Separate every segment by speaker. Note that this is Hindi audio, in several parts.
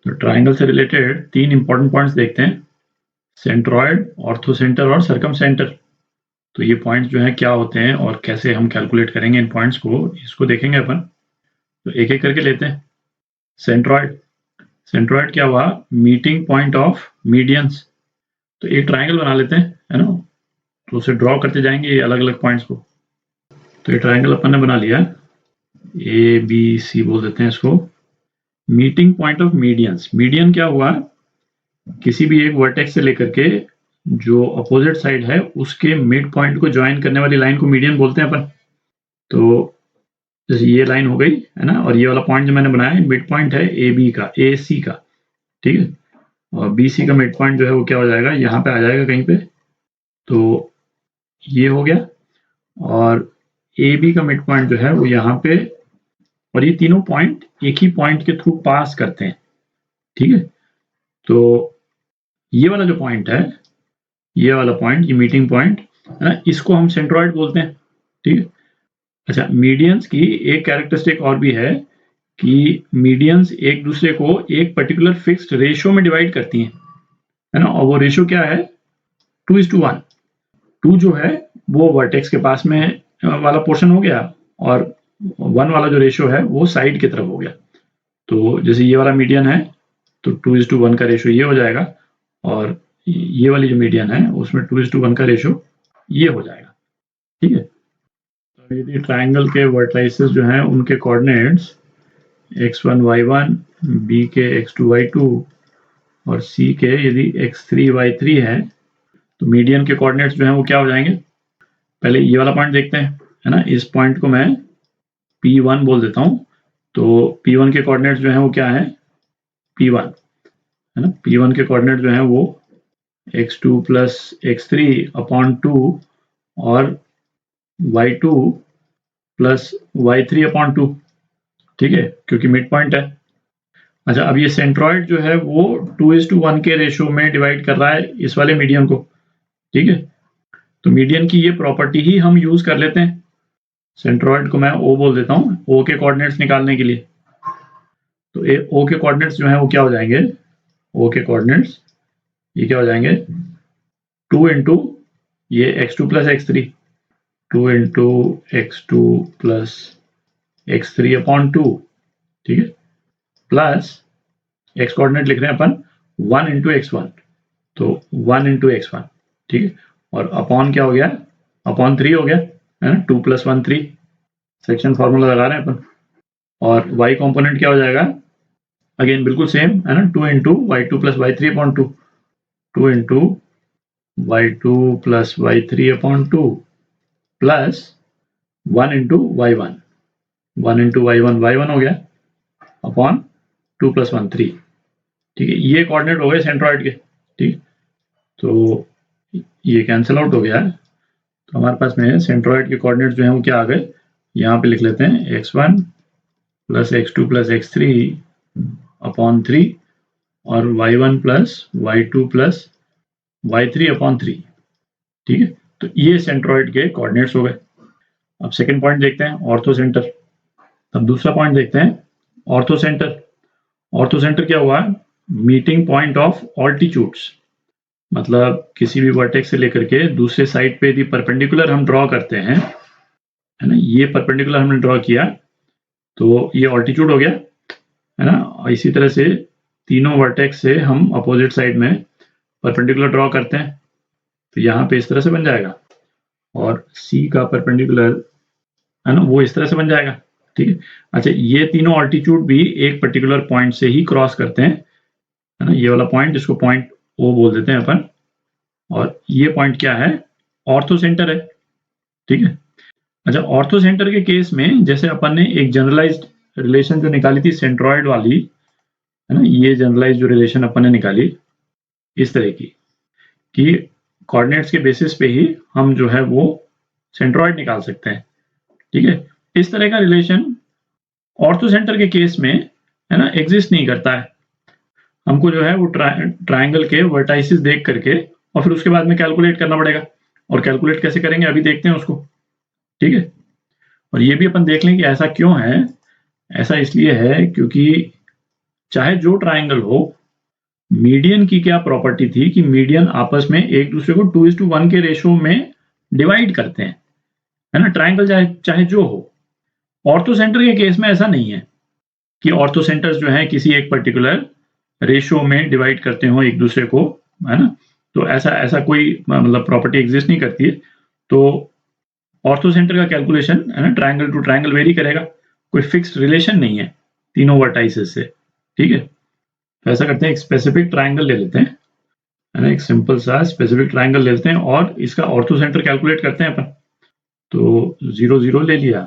Speaker 1: तो ट्राइंगल से रिलेटेड 3 इंपॉर्टेंट पॉइंट्स देखते हैं, सेंट्रॉइड, ऑर्थोसेंटर और सर्कमसेंटर। तो ये पॉइंट्स जो है क्या होते हैं और कैसे हम कैलकुलेट करेंगे इन पॉइंट्स को, इसको देखेंगे अपन। तो एक एक करके लेते हैं। सेंट्रॉइड, सेंट्रॉइड क्या हुआ? Meeting point of medians. तो एक ट्राइंगल बना लेते हैं, है ना, तो उसे ड्रॉ करते जाएंगे ये अलग अलग पॉइंट्स को। तो ये ट्राइंगल अपन ने बना लिया, ए बी सी बोल देते हैं इसको। Meeting point of medians, median क्या हुआ? किसी भी एक वर्टेक्स से लेकर के जो अपोजिट साइड है उसके मिड पॉइंट को ज्वाइन करने वाली लाइन को मीडियन बोलते हैं अपन। तो जैसे ये लाइन हो गई, है ना, और ये वाला पॉइंट जो मैंने बनाया मिड पॉइंट है ए बी का, ए सी का, ठीक है, और बी सी का मिड पॉइंट जो है वो क्या हो जाएगा, यहाँ पे आ जाएगा कहीं पे। तो ये हो गया, और ए बी का मिड पॉइंट जो है वो यहाँ पे, और ये तीनों पॉइंट एक ही पॉइंट के थ्रू पास करते हैं, ठीक है। तो ये वाला जो पॉइंट है, ये वाला पॉइंट, ये मीटिंग पॉइंट है ना, इसको हम सेंट्रॉइड बोलते हैं, ठीक है। अच्छा, मीडियंस की एक कैरेक्टरिस्टिक और भी है कि मीडियंस एक दूसरे को एक पर्टिकुलर फिक्स्ड रेशियो में डिवाइड करती हैं, है ना, और वो रेशियो क्या है? 2:1। 2 जो है वो वर्टेक्स के पास में वाला पोर्शन हो गया, और 1 वाला जो रेशियो है वो साइड की तरफ हो गया। तो जैसे ये वाला मीडियन है तो 2:1 का रेशियो ये हो जाएगा, और ये वाली जो मीडियन है उसमें 2:1 का रेशियो ये हो जाएगा, ठीक है। तो यदि ट्राइंगल के वर्टाइसेस जो हैं उनके कोऑर्डिनेट्स x1 y1, b के x2 y2 और c के यदि x3 y3 है, तो मीडियन के कोऑर्डिनेट्स जो हैं वो क्या हो जाएंगे? पहले ये वाला पॉइंट देखते हैं, है ना, इस पॉइंट को मैं P1 बोल देता हूं। तो P1 के कोऑर्डिनेट्स जो हैं वो क्या है? P1, है ना, P1 के कोऑर्डिनेट जो हैं वो x2 प्लस x3 अपॉन 2 और y2 प्लस y3 अपॉन 2, ठीक है, क्योंकि मिड पॉइंट है। अच्छा, अब ये सेंट्रॉइड जो है वो 2:1 के रेशियो में डिवाइड कर रहा है इस वाले मीडियन को, ठीक है। तो मीडियन की ये प्रॉपर्टी ही हम यूज कर लेते हैं। सेंट्रॉइड को मैं O बोल देता हूँ, O के कोऑर्डिनेट्स निकालने के लिए। तो O के कोऑर्डिनेट्स जो हैं वो क्या हो जाएंगे? O के कोऑर्डिनेट्स ये क्या हो जाएंगे? 2 इंटू ये x2 plus x3, 2 into x2 plus x3 upon 2, ठीक है, प्लस x कोऑर्डिनेट लिख रहे हैं अपन 1 इंटू x1, तो 1 इंटू x1, ठीक है, और अपॉन क्या हो गया? अपॉन 3 हो गया, है ना, 2 + 1 3, सेक्शन फॉर्मूला लगा रहे हैं अपन। और y कॉम्पोनेंट क्या हो जाएगा? अगेन बिल्कुल सेम, है ना, 2 into y2 plus y3 upon 2, 2 into y2 plus y3 upon 2 plus 1 into y1, 1 into y1 हो गया अपॉन 2 + 1 3, ठीक है। ये कोऑर्डिनेट हो गए सेंट्रॉइड के, ठीक। तो ये कैंसिल आउट हो गया है, तो हमारे पास में सेंट्रॉइड के कोऑर्डिनेट जो हैं वो क्या आ गए? यहाँ पे लिख लेते हैं x1 plus x2 plus x3 upon 3 और y1 plus y2 plus y3 upon 3, ठीक है। तो ये सेंट्रॉइड के कोऑर्डिनेट्स हो गए। अब सेकंड पॉइंट देखते हैं, ऑर्थोसेंटर। अब दूसरा पॉइंट देखते हैं, ऑर्थोसेंटर। ऑर्थोसेंटर क्या हुआ? Meeting point of altitudes. मतलब किसी भी वर्टेक्स से लेकर के दूसरे साइड पे यदि परपेंडिकुलर हम ड्रॉ करते हैं, है ना, ये परपेंडिकुलर हमने ड्रॉ किया तो ये ऑल्टीट्यूड हो गया, है ना। और इसी तरह से तीनों वर्टेक्स से हम अपोजिट साइड में परपेंडिकुलर ड्रॉ करते हैं, तो यहाँ पे इस तरह से बन जाएगा, और C का परपेंडिकुलर, है ना, वो इस तरह से बन जाएगा, ठीक है। अच्छा, ये तीनों ऑल्टीट्यूड भी एक पर्टिकुलर पॉइंट से ही क्रॉस करते हैं, है ना, ये वाला पॉइंट जिसको पॉइंट O बोल देते हैं अपन, और ये पॉइंट क्या है? ऑर्थोसेंटर है, ठीक है। अच्छा, ऑर्थोसेंटर के केस में जैसे अपन ने एक जनरलाइज्ड रिलेशन जो निकाली थी सेंट्रॉइड वाली, है ना, ये जनरलाइज्ड जो रिलेशन अपन ने निकाली इस तरह की कि कोऑर्डिनेट्स के बेसिस पे ही हम जो है वो सेंट्रॉइड निकाल सकते हैं, ठीक है। इस तरह का रिलेशन ऑर्थोसेंटर के केस में, है ना, एग्जिस्ट नहीं करता है। हमको जो है वो ट्राइंगल के वर्टाइसेस देख करके और फिर उसके बाद में कैलकुलेट करना पड़ेगा, और कैलकुलेट कैसे करेंगे अभी देखते हैं उसको, ठीक है। और ये भी अपन देख लें कि ऐसा क्यों है। ऐसा इसलिए है क्योंकि चाहे जो ट्राइंगल हो, मीडियन की क्या प्रॉपर्टी थी कि मीडियन आपस में एक दूसरे को 2:1 के रेशियो में डिवाइड करते हैं, है ना, ट्राइंगल चाहे जो हो। ऑर्थोसेंटर के केस में ऐसा नहीं है कि ऑर्थोसेंटर्स जो है किसी एक पर्टिकुलर रेशियो में डिवाइड करते हो एक दूसरे को, है ना, तो ऐसा कोई मतलब प्रॉपर्टी एग्जिस्ट नहीं करती है। तो ऑर्थोसेंटर का कैलकुलेशन, है ना, ट्राइंगल टू ट्राइंगल वेरी करेगा, कोई फिक्स्ड रिलेशन नहीं है तीनों वर्टाइसेस से, ठीक है। तो ऐसा करते हैं, एक स्पेसिफिक ट्राइंगल ले लेते हैं, है ना, एक सिंपल सा स्पेसिफिक ट्राइंगल ले लेते हैं और इसका ऑर्थोसेंटर कैलकुलेट करते हैं अपन। तो 0 0 ले लिया,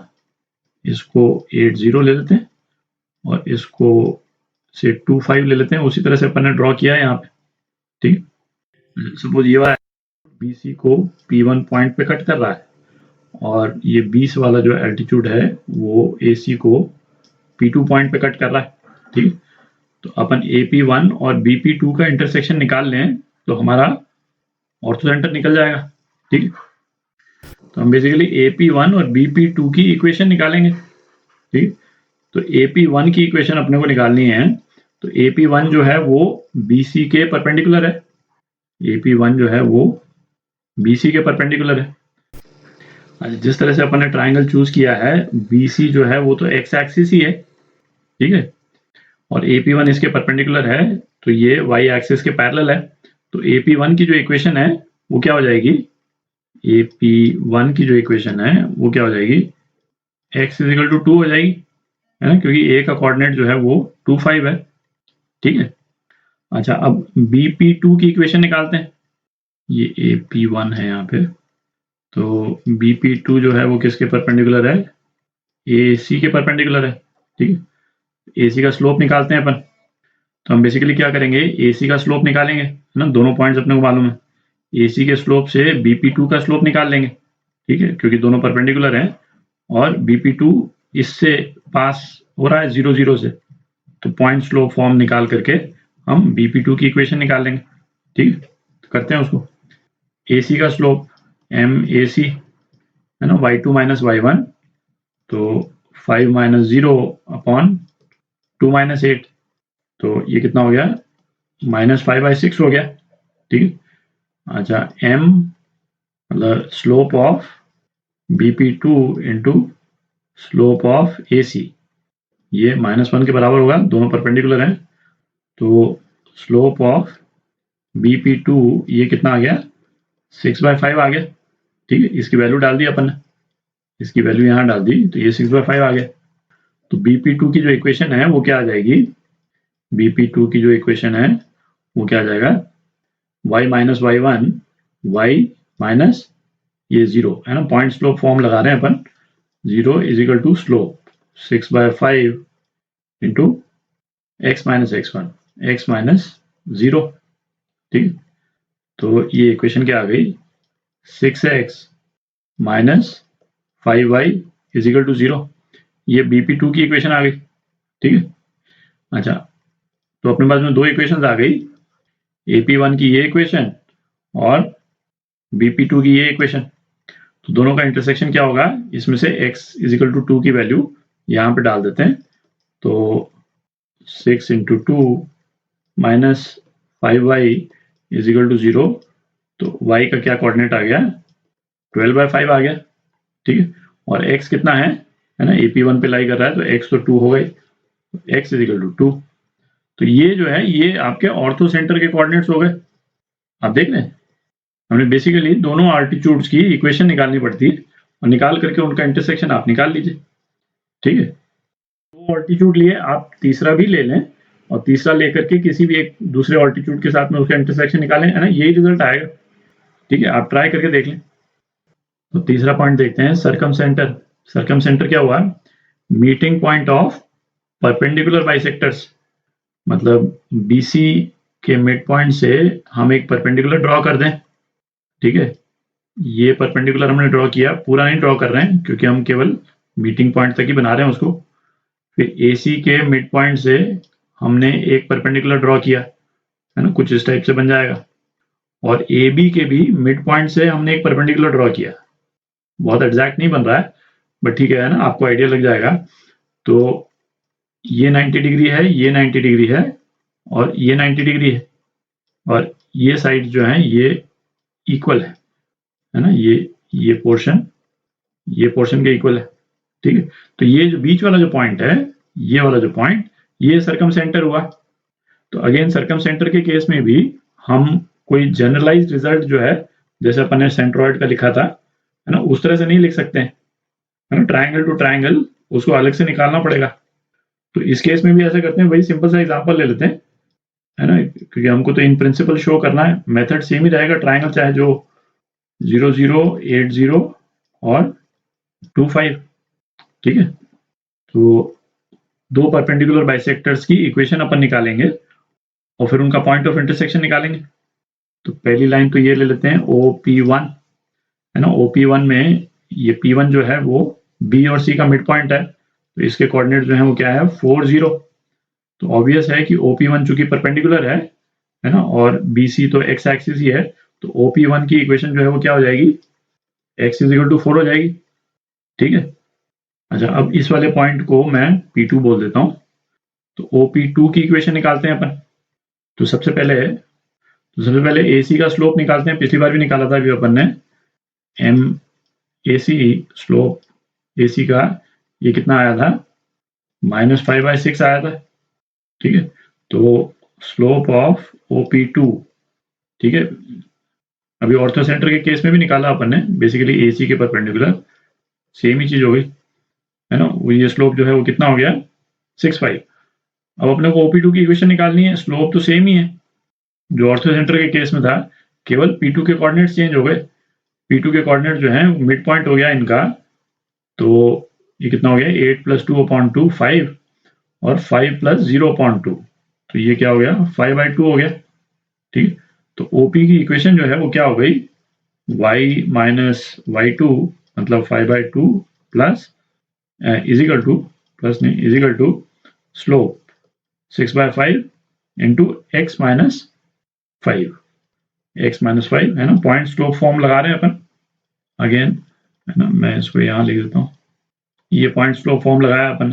Speaker 1: इसको 8 0 ले लेते हैं और इसको से 2 5 ले लेते हैं, उसी तरह से अपन ने ड्रॉ किया है यहाँ पे, ठीक। सपोज ये वाला BC को P1 पॉइंट पे कट कर रहा है और ये 20 वाला जो एल्टीट्यूड है वो AC को P2 पॉइंट पे कट कर रहा है, ठीक। तो अपन AP1 और BP2 का इंटरसेक्शन निकाल लें तो हमारा ऑर्थोसेंटर निकल जाएगा, ठीक। तो हम बेसिकली AP1 और BP2 की इक्वेशन निकालेंगे, ठीक। तो AP1 की इक्वेशन अपने को निकालनी है, तो AP1 जो है वो BC के परपेंडिकुलर है, AP1 जो है वो BC के परपेंडिकुलर है। जिस तरह से अपन ने ट्राइंगल चूज किया है, BC जो है वो तो एक्स एक्सिस ही है, ठीक है, और AP1 इसके परपेंडिकुलर है, तो ये y एक्सिस के पैरेलल है। तो AP1 की जो इक्वेशन है वो क्या हो जाएगी, AP1 की जो इक्वेशन है वो क्या हो जाएगी, x इजिकल टू 2 हो जाएगी, है ना, क्योंकि a का कोऑर्डिनेट जो है वो 2 5 है, ठीक है। अच्छा, अब BP2 की इक्वेशन निकालते हैं, ये AP1 है यहाँ पे, तो BP2 जो है वो किसके परपेंडिकुलर है, AC के परपेंडिकुलर है, ठीक है। AC का स्लोप निकालते हैं अपन, तो हम बेसिकली क्या करेंगे, AC का स्लोप निकालेंगे, है ना, दोनों पॉइंट्स अपने को मालूम है, AC के स्लोप से BP2 का स्लोप निकाल लेंगे, ठीक है, क्योंकि दोनों परपेंडिकुलर हैं और BP2 इससे पास हो रहा है 0 0 से, तो पॉइंट स्लोप फॉर्म निकाल करके हम BP2 की इक्वेशन निकाल लेंगे, ठीक है। तो करते हैं उसको, AC का स्लोप MAC, है ना, y2 माइनस y1, तो 5 माइनस 0 अपॉन 2 माइनस 8, तो ये कितना हो गया, -5/6 हो गया, ठीक है। अच्छा, m मतलब slope of BP2 into slope of AC, ये -1 के बराबर होगा, दोनों परपेंडिकुलर हैं, तो स्लोप ऑफ BP2 ये कितना आ गया, 6/5 आ गया, ठीक है। इसकी वैल्यू डाल दी अपन ने, इसकी वैल्यू यहाँ डाल दी, तो ये 6/5 आ गया। तो BP2 की जो इक्वेशन है वो क्या आ जाएगी, BP2 की जो इक्वेशन है वो क्या आ जाएगा, y minus y1 y minus ये 0, है ना, पॉइंट स्लोप फॉर्म लगा रहे हैं अपन, 0 is equal to slope 6/5 into x minus x1 x minus 0, ठीक। तो ये इक्वेशन क्या आ गई, 6x minus 5y is equal to 0, ये BP2 की इक्वेशन आ गई, ठीक है। अच्छा, तो अपने पास में दो इक्वेशंस आ गई, AP1 की ये इक्वेशन और BP2 की ये इक्वेशन, तो दोनों का इंटरसेक्शन क्या होगा, इसमें से x इज इक्वल टू 2 की वैल्यू यहाँ पे डाल देते हैं, तो 6 इंटू 2 माइनस 5y इज इक्वल टू 0, तो y का क्या कोऑर्डिनेट आ गया, 12/5 आ गया, ठीक है। और x कितना है ना, AP1 पे लाई कर रहा है, तो x तो 2 हो गई, x इज इक्वल टू 2, तो ये जो है ये आपके ऑर्थो सेंटर के कोऑर्डिनेट्स हो गए। आप देख रहे हैं, हमने बेसिकली दोनों आल्टीट्यूड्स की इक्वेशन निकालनी पड़ती है और निकाल करके उनका इंटरसेक्शन आप निकाल लीजिए, ठीक है। दो ऑल्टीट्यूड लिए, आप तीसरा भी ले लें और तीसरा लेकर के किसी भी एक दूसरे ऑल्टीट्यूड के साथ में उसका इंटरसेक्शन निकालें, है ना, यही रिजल्ट आएगा, ठीक है। आप ट्राई करके देख लें। तो तीसरा पॉइंट देखते हैं, सरकम सेंटर। सरकम सेंटर क्या हुआ, meeting point of perpendicular bisectors, मतलब BC के मिड पॉइंट से हम एक परपेंडिकुलर ड्रॉ कर दें, ठीक है। ये परपेंडिकुलर हमने ड्रॉ किया, पूरा नहीं ड्रॉ कर रहे हैं क्योंकि हम केवल मीटिंग पॉइंट तक ही बना रहे हैं उसको। फिर AC के मिड पॉइंट से हमने एक परपेंडिकुलर ड्रॉ किया, है ना, कुछ इस टाइप से बन जाएगा, और AB के भी मिड पॉइंट से हमने एक परपेंडिकुलर ड्रॉ किया, बहुत एग्जैक्ट नहीं बन रहा है बट ठीक है ना, आपको आइडिया लग जाएगा। तो ये 90 डिग्री है, ये 90 डिग्री है और ये 90 डिग्री है और ये साइड जो है ये इक्वल है ना, ये पोर्शन के इक्वल है, ठीक है। तो ये जो बीच वाला जो पॉइंट है, ये वाला जो पॉइंट, ये सर्कम सेंटर हुआ। तो अगेन सर्कम सेंटर के केस में भी हम कोई जनरलाइज्ड रिजल्ट जो है, जैसे अपन ने सेंट्रॉइड का लिखा था, है ना, उस तरह से नहीं लिख सकते हैं, है ना, ट्रायंगल टू ट्रायंगल उसको अलग से निकालना पड़ेगा। तो इस केस में भी ऐसा करते हैं, वही सिंपल सा एग्जांपल ले लेते हैं, है ना, क्योंकि हमको तो इन प्रिंसिपल शो करना है। मेथड सेम ही रहेगा, ट्रायंगल चाहे जो 0 0 8 0 और 2 5, ठीक है। तो दो परपेंडिकुलर बाइसेक्टर्स की इक्वेशन अपन निकालेंगे और फिर उनका पॉइंट ऑफ इंटरसेक्शन निकालेंगे। तो पहली लाइन तो ये ले लेते हैं OP1, है ना। OP1 में ये P1 जो है वो B और C का मिड पॉइंट है, तो इसके कोऑर्डिनेट जो है वो क्या है 4 0। तो ऑब्वियस है कि OP1 चूंकि परपेंडिकुलर है ना, और BC तो एक्स एक्सिस ही है, तो OP1 की इक्वेशन जो है वो क्या हो जाएगी, x = 4 हो जाएगी, ठीक है। अच्छा, अब इस वाले पॉइंट को मैं P2 बोल देता हूं। तो OP2 की इक्वेशन निकालते हैं अपन। तो सबसे पहले AC का स्लोप निकालते हैं, पिछली बार भी निकाला था अभी अपन ने। AC स्लोप AC का ये कितना आया था, -5/6 आया था, ठीक है। तो स्लोप ऑफ OP2, ठीक है, अभी ऑर्थो सेंटर के केस में भी निकाला अपन ने, बेसिकली AC के परपेंडिकुलर, सेम ही चीज हो गई, है ना। ये स्लोप जो है वो कितना हो गया 6/5। अब अपने को OP2 की इक्वेशन निकालनी है, स्लोप तो सेम ही है जो ऑर्थो सेंटर के केस में था, केवल P2 के कोऑर्डिनेट्स चेंज हो गए। P2 के कोऑर्डिनेट जो है मिड पॉइंट हो गया इनका, तो ये कितना हो गया 8 + 2/2 5 और 5 + 0/2, तो ये क्या हो गया 5/2 हो गया, ठीक। तो OP की इक्वेशन जो है वो क्या हो गई, y - y2 मतलब 5/2 plus is equal to slope 6/5 into x - 5, है ना। पॉइंट स्लोप फॉर्म लगा रहे हैं अपन अगेन, है ना, मैं इसको यहाँ लिख देता हूँ, ये पॉइंट स्लोप फॉर्म लगाया अपन।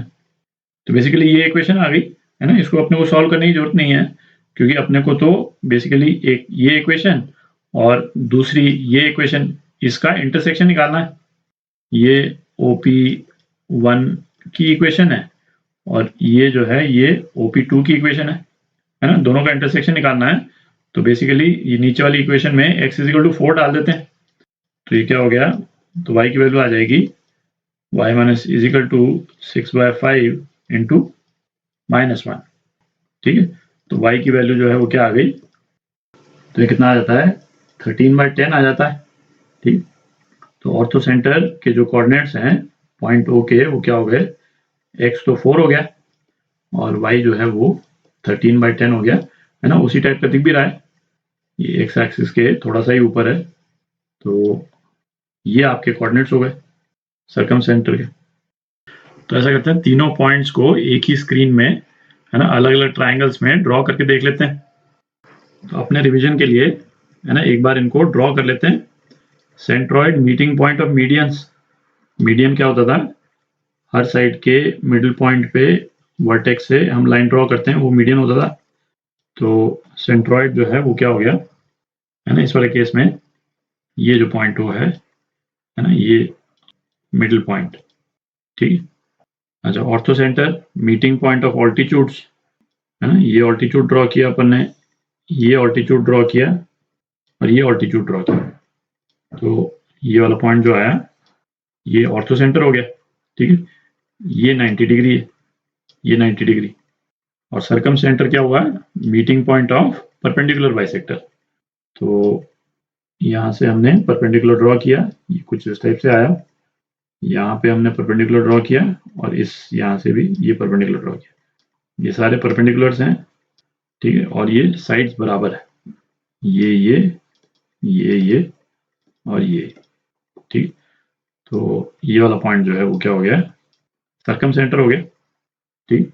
Speaker 1: तो बेसिकली ये इक्वेशन आ गई, है ना। इसको अपने को सॉल्व करने की जरूरत नहीं है, क्योंकि अपने को तो बेसिकली एक ये इक्वेशन और दूसरी ये इक्वेशन, इसका इंटरसेक्शन निकालना है। ये OP1 की इक्वेशन है और ये जो है ये OP2 की इक्वेशन है ना, दोनों का इंटरसेक्शन निकालना है। तो बेसिकली ये नीचे वाली इक्वेशन में x = 4 डाल देते हैं, तो ये क्या हो गया, तो y की वैल्यू आ जाएगी y - 6/5 इंटू -1, ठीक है। तो y की वैल्यू जो है वो क्या आ गई, तो ये कितना आ जाता है 13/10 आ जाता है, ठीक। तो ऑर्थो सेंटर के जो कोऑर्डिनेट्स हैं पॉइंट O के, वो क्या हो गए, x तो 4 हो गया और y जो है वो 13/10 हो गया, है ना। उसी टाइप का दिख भी रहा है, ये एक्स एक्सिस के थोड़ा सा ही ऊपर है। तो ये आपके कोऑर्डिनेट्स हो गए सर्कम सेंटर के। तो ऐसा करते हैं, तीनों पॉइंट्स को एक ही स्क्रीन में, है ना, अलग अलग ट्राइंगल्स में ड्रॉ करके देख लेते हैं। तो अपने रिवीजन के लिए, है ना, एक बार इनको ड्रॉ कर लेते हैं। Centroid meeting point of medians, median क्या होता था, हर साइड के मिडिल पॉइंट पे वर्टेक्स से हम लाइन ड्रॉ करते हैं, वो मीडियन होता था। तो सेंट्रॉइड जो है वो क्या हो गया, है ना, इस वाले केस में ये जो पॉइंट वो है ना, ये मिडिल पॉइंट, ठीक है। अच्छा, ortho centre meeting point of altitudes, है ना, ये ऑल्टीट्यूड ड्रॉ किया अपन ने, ये ऑल्टीट्यूड ड्रॉ किया और ये ऑल्टीट्यूड ड्रॉ किया। तो ये वाला पॉइंट जो आया ये ऑर्थो सेंटर हो गया, ठीक है। ये 90 डिग्री है, ये 90 डिग्री, और सर्कम सेंटर क्या हुआ, meeting point of perpendicular bisector. तो यहाँ से हमने परपेंडिकुलर ड्रॉ किया, ये कुछ इस टाइप से आया, यहाँ पे हमने परपेंडिकुलर ड्रॉ किया और इस यहाँ से भी ये परपेंडिकुलर ड्रॉ किया, ये सारे परपेंडिकुलर्स हैं, ठीक है। और ये साइड्स बराबर है, ये और ये, ठीक। तो ये वाला पॉइंट जो है वो क्या हो गया, सर्कम सेंटर हो गया, ठीक।